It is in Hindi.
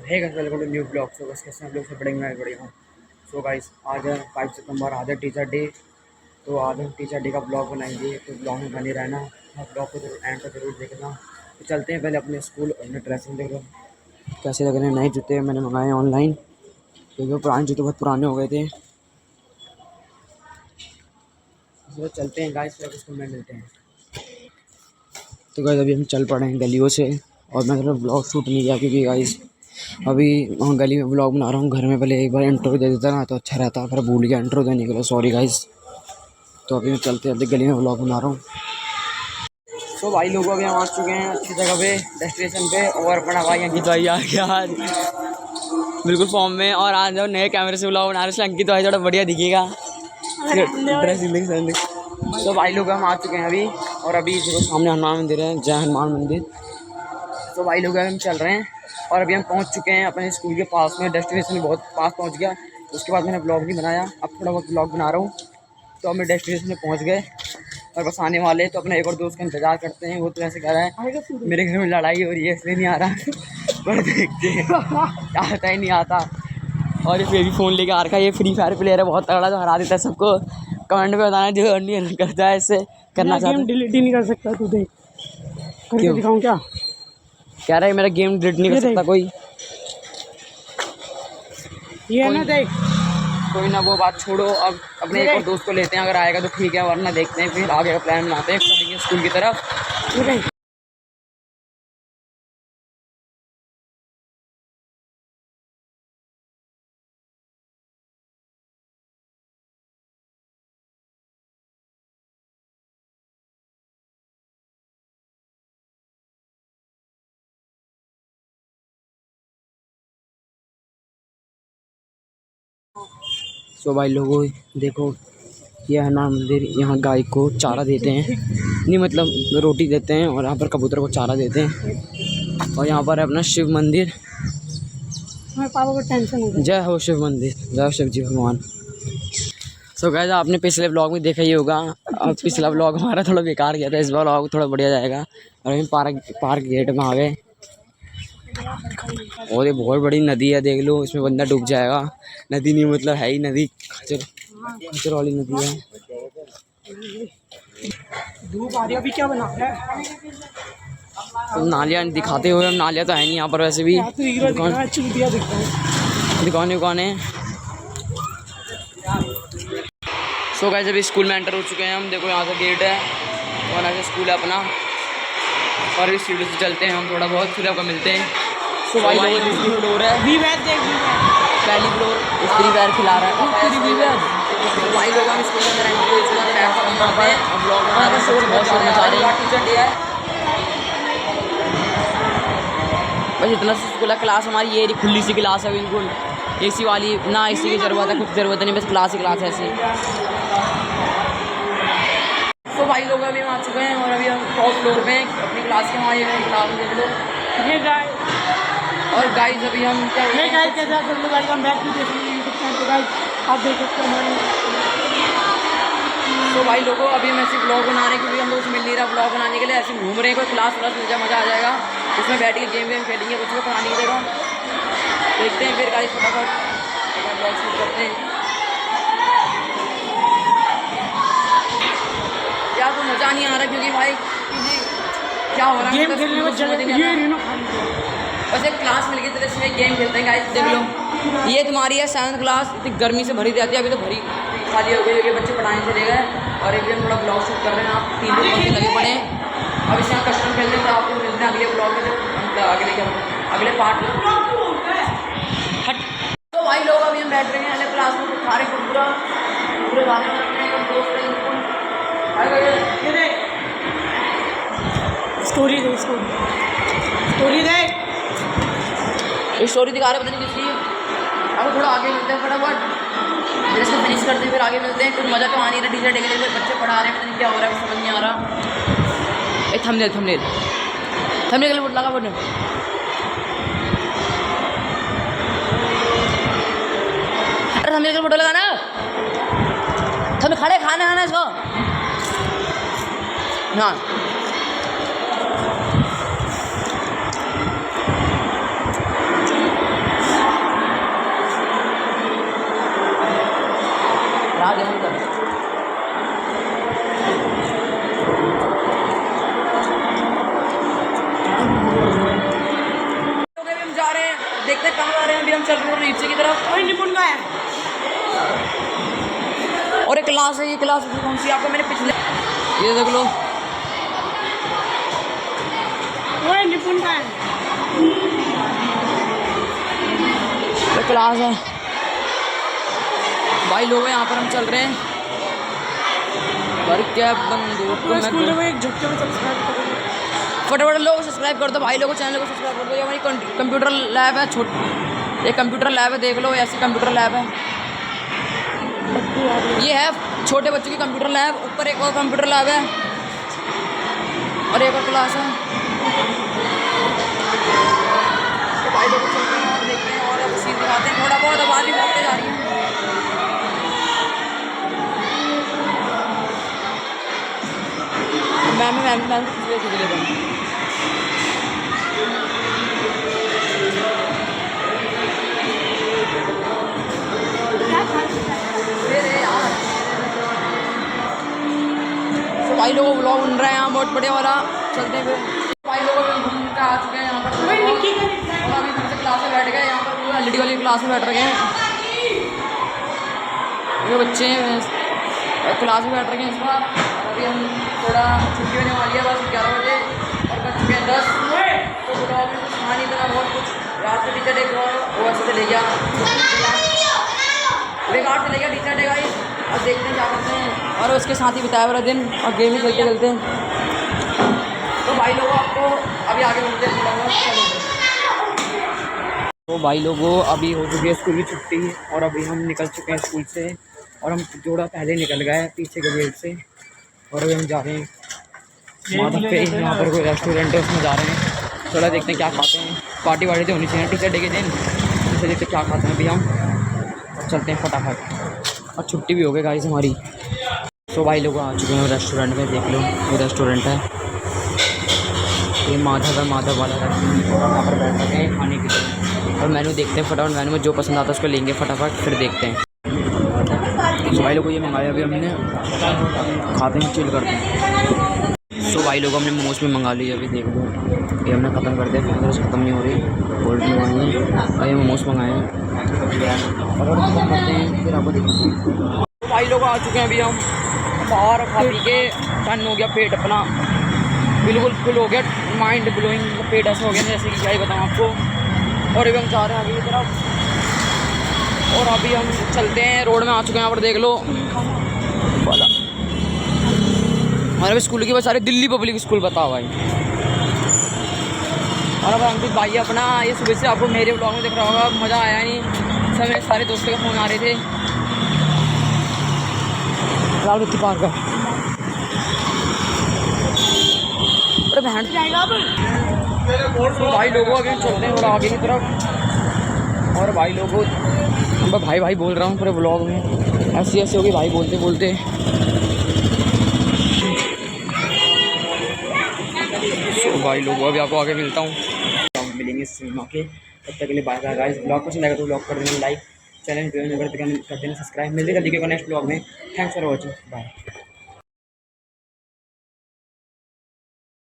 है guys, welcome to new blog. So बस कैसे हम लोग से पढ़ेंगे, मैं बढ़िया हूँ। सो गाइस आज है 5 सितंबर, आज है टीचर डे। तो आज हम टीचर डे का ब्लॉग बनाएंगे, तो ब्लॉग में बने रहना। ब्लॉग को जरूर एंड तक जरूर देखना। तो चलते हैं पहले अपने स्कूल, अपने ड्रेसिंग देख लो कैसे लग रहे हैं। नए जूते मैंने मंगाए हैं ऑनलाइन, क्योंकि पुराने जूते बहुत पुराने हो गए थे। तो चलते हैं गाइस, फिर स्कूल में मिलते हैं। तो गाइस अभी हम चल पड़े हैं गलियों से, और मैंने ब्लॉग शूट नहीं किया क्योंकि गाइस अभी वहाँ गली में ब्लॉग बना रहा हूँ। घर में पहले एक बार इंट्रो दे देता ना तो अच्छा रहता, फिर भूल गया इंट्रो देने के लिए, सॉरी गाइस। तो अभी मैं चलते गली में ब्लॉग बना रहा हूँ। तो भाई लोग अभी हम आ चुके हैं अच्छी जगह पे, डेस्टिनेशन पे। और अपना भाई अंकित भाई आ गया आज बिल्कुल फॉर्म में, और आज जब नए कैमरे से ब्लॉग बना रहे हैं अंकित भाई थोड़ा बढ़िया दिखेगा। तो भाई लोग हम आ चुके हैं अभी, और अभी देखो सामने हनुमान मंदिर है, जय हनुमान मंदिर। तो भाई लोग हम चल रहे हैं, और अभी हम पहुंच चुके हैं अपने स्कूल के पास में, डेस्टिनेशन में बहुत पास पहुंच गया। उसके बाद मैंने ब्लॉग नहीं बनाया, अब थोड़ा बहुत ब्लॉग बना रहा हूँ। तो अब मैं डेस्टिनेशन में पहुंच गए और बस आने वाले। तो अपने एक और दोस्त का इंतजार करते हैं। वो तो ऐसे कह रहा है मेरे घर में लड़ाई हो रही है इसलिए नहीं आ रहा पर देखते हैं आता ही नहीं आता। और ये भी फ़ोन लेके आ रखा है, ये फ्री फायर प्लेयर है बहुत तगड़ा, जो हरा देता है सबको। कमेंट में बताना जो नहीं करता है, इससे करना चाहता है। डिलीट ही नहीं कर सकता तू, देख करके दिखाऊं क्या? कह रहा है मेरा गेम डिलीट नहीं कर सकता कोई। ये ना देख, कोई ना वो बात छोड़ो, अब अपने एक और दोस्त को लेते हैं, अगर आएगा तो ठीक है, वरना देखते हैं फिर आगे का प्लान बनाते हैं स्कूल की तरफ। सो भाई लोगों देखो, ये हनुमान मंदिर, यहाँ गाय को चारा देते हैं, नहीं मतलब रोटी देते हैं, और यहाँ पर कबूतर को चारा देते हैं। और यहाँ पर है अपना शिव मंदिर। पापा को टेंशन हो, जय हो शिव मंदिर, जय हो शिव जी भगवान। सो गाइस आपने पिछले ब्लॉग में देखा ही होगा, अब पिछला ब्लॉग हमारा थोड़ा बेकार गया था, इस बार ब्लॉग थोड़ा बढ़िया जाएगा। और अभी पार्क गेट में आ गए, और ये बहुत बड़ी नदी है, देख लो, इसमें बंदा डूब जाएगा। नदी नहीं मतलब है ही नदी, खचर वाली नदी है। धूप आ रही है, अभी क्या बना रहा है? तो नालियाँ दिखाते हुए, हम नालियाँ तो है नहीं यहाँ पर वैसे भी, दुकानें। सो गाइस अभी स्कूल में एंटर हो चुके हैं हम, देखो यहाँ से गेट है और यहाँ से स्कूल है अपना। और इस सीढ़ी से चलते हैं हम थोड़ा बहुत, फिर आपको मिलते हैं। सो भाई दूसरी फ्लोर है, पहली फ्लोर स्त्री पैर खिला रहा है। तो भाई लोग हम स्कूल के अंदर एंट्री हो चुके हैं, ब्लॉग बना रहे हैं, बहुत शोर मचा रहे हैं। टीचर डे है बस इतना स्कूल है। क्लास हमारी ये खुली सी क्लास है, बिल्कुल एसी वाली, ना एसी की ज़रूरत है, कुछ ज़रूरत नहीं, बस क्लास ही क्लास है ऐसी। तो भाई लोग अभी हम आ चुके हैं, और अभी हम टॉप फ्लोर पे अपनी क्लास के, हमारी क्लास देख लो ये गाइस। और गाइस अभी हम क्या आप देख सकते हैं। तो भाई लोगों अभी हम ऐसे ब्लॉग बना रहे हैं, क्योंकि हम लोग मिल नहीं रहा ब्लॉग बनाने के लिए, ऐसे घूम रहे हैं। कोई क्लास मज़ा आ जाएगा, उसमें बैठ के गेम खेलेंगे, कुछ को पढ़ा नहीं देगा। देखते हैं फिर गाइस, फटाफट ब्लॉग शूट करते हैं। यार तो मज़ा नहीं आ रहा, क्योंकि भाई क्या हो रहा है, गेम खेलने में बस एक क्लास मिल गई तो इसमें गेम खेलते हैं गाइस। देख लो ये तुम्हारी है 7th क्लास, इतनी गर्मी से भरी रहती है, अभी तो भरी खाली हो गई है, बच्चे पढ़ाने चले गए। और अभी हम थोड़ा ब्लॉग शूट कर रहे हैं, आप 3 लोग लगे पड़े हैं। अब इससे हम कस्टम खेलते हैं, तो आपको मिलते हैं अगले ब्लॉग में, जो अगले पार्ट में। तो भाई लोग अभी हम बैठ रहे हैं अलग क्लास में, खा रहे हैं पूरे गाने में अपने दोस्त हैं। स्टोरी दे, स्टोरी दिखा रहे, पता नहीं किसकी। अब थोड़ा आगे मिलते हैं फटाफट, जैसे फिनिश करते हैं फिर आगे मिलते हैं। कुछ मज़ा तो आ नहीं रहा, टीचर डे के लिए बच्चे पढ़ा रहे हैं, पता नहीं क्या हो रहा है, समझ नहीं आ रहा। एक थंबनेल फुट लगा बोले, अरे थंबनेल का फोटो लगाना, थंबनेल खड़े खाना आना इसको। हाँ नीचे की तरफ। वही निपुण का है। और एक क्लास है, ये क्लास कौन सी आपको मैंने पिछले ये देख लो, वही निपुण का है। ये क्लास है भाई लोग, यहाँ पर हम चल रहे हैं। पर क्या बंदूक तो स्कूल में एक झटके में सब्सक्राइब करो, फटाफट लोग सब्सक्राइब कर दो भाई लोगों, चैनल को सब्सक्राइब कर दो। ये हमारी कंप्यूटर लैब है, ये कंप्यूटर लैब है, देख लो ऐसी कंप्यूटर लैब है। ये है छोटे बच्चों की कंप्यूटर लैब, ऊपर एक और कंप्यूटर लैब है और एक और क्लास है। तो भाई लोग चलते हैं और देखते हैं और अब सीन दिखाते हैं। थोड़ा बहुत आवाज़ भी बहुत तेज आ रही है। मैम तो भाई लोग व्लॉग बन रहा है यहाँ बहुत बढ़िया वाला, चलते हैं फिर। भाई लोग घूम के आ चुके हैं यहाँ पर और अभी फिर से क्लास में बैठ गए। यहाँ पर पूरा एलईडी वाली क्लास में बैठ रखे हैं ये बच्चे क्लास में बैठ रखे हैं इस बार। अभी हम थोड़ा छुट्टी होने वाली है, बस 11 बजे और बज चुके हैं 10। तो ब्लॉग में कुछ कहानी देना बहुत कुछ रात को टीचर डे को वैसे चले गया, बेकार चले गया टीचर डे का ही। और देखते हैं क्या करते हैं, और उसके साथ ही बिताया वाला दिन और गेम ही खेलते खेलते हैं। तो भाई लोगों आपको अभी आगे मिलते हैं। तो भाई लोगों अभी हो चुकी है स्कूल की छुट्टी और अभी हम निकल चुके हैं स्कूल से, और हम थोड़ा पहले निकल गए पीछे के गेट से। और अभी हम जा रहे हैं माधव पे, यहाँ पर कोई रेस्टोरेंट है उसमें जा रहे हैं। थोड़ा देखते हैं क्या खाते हैं, पार्टी वार्टी तो होनी चाहिए टीचर डे के दिन, तो देखते क्या खाते हैं अभी हम और चलते हैं फटाफट। और छुट्टी भी हो गई गाइस हमारी। तो भाई लोग आ चुके हैं रेस्टोरेंट में, देख लो ये रेस्टोरेंट है, ये माधव है, माधव वाला रेस्टोरेंट। और हम यहाँ पर बैठ रहे हैं खाने के लिए और मेनू देखते हैं फटाफट। मेनू में जो पसंद आता है उसको लेंगे फटाफट, फिर देखते हैं। तो भाई लोग ये मंगाया अभी हमने, खाते हैं चिल करते हैं। सो भाई लोग हमने मोमोज में मंगा लिया, अभी देख लो ये हमने ख़त्म कर दिया, फिर ख़त्म नहीं हो रही। कोल्ड ड्रिंक मंगाई है और ये मोमोज मंगाए हैं और ख़त्म करते हैं फिर आपको दिखाते हैं। तो भाई लोग आ चुके हैं अभी हम बाहर, खा पी के टन हो गया पेट अपना, बिल्कुल फुल हो गया, माइंड ब्लोइंग पेट ऐसा हो गया जैसे कि क्या ही बताऊँ आपको। और अभी हम जा रहे हैं आगे की तरफ और अभी हम चलते हैं, रोड में आ चुके हैं यहाँ पर देख लो वाला। हमारे स्कूल की बस सारे दिल्ली पब्लिक स्कूल बताओ भाई। और अब अंकित भाई अपना ये सुबह से आपको मेरे ब्लॉग में दिख रहा होगा, मज़ा आया नहीं, सब मेरे सारे दोस्तों के फ़ोन आ रहे थे। लाल बत्ती पार का अरे बहन जाएगा अब। तो भाई लोगों अभी चलते हैं थोड़ा आगे की तरफ। और भाई लोगों मैं भाई भाई बोल रहा हूँ पूरे ब्लॉग में, ऐसी ऐसी होगी भाई बोलते बोलते। तो भाई लोगों अभी आपको आगे मिलता हूँ, मिलेंगे सिनेमा के, तब तक के लिए बाय बाय गाइस। ब्लॉग पसंद आएगा तो ब्लॉग कर देना लाइक, चैनल कर देना सब्सक्राइब। मिलते जल्दी के नेक्स्ट ब्लॉग में। Thanks for watching, bye.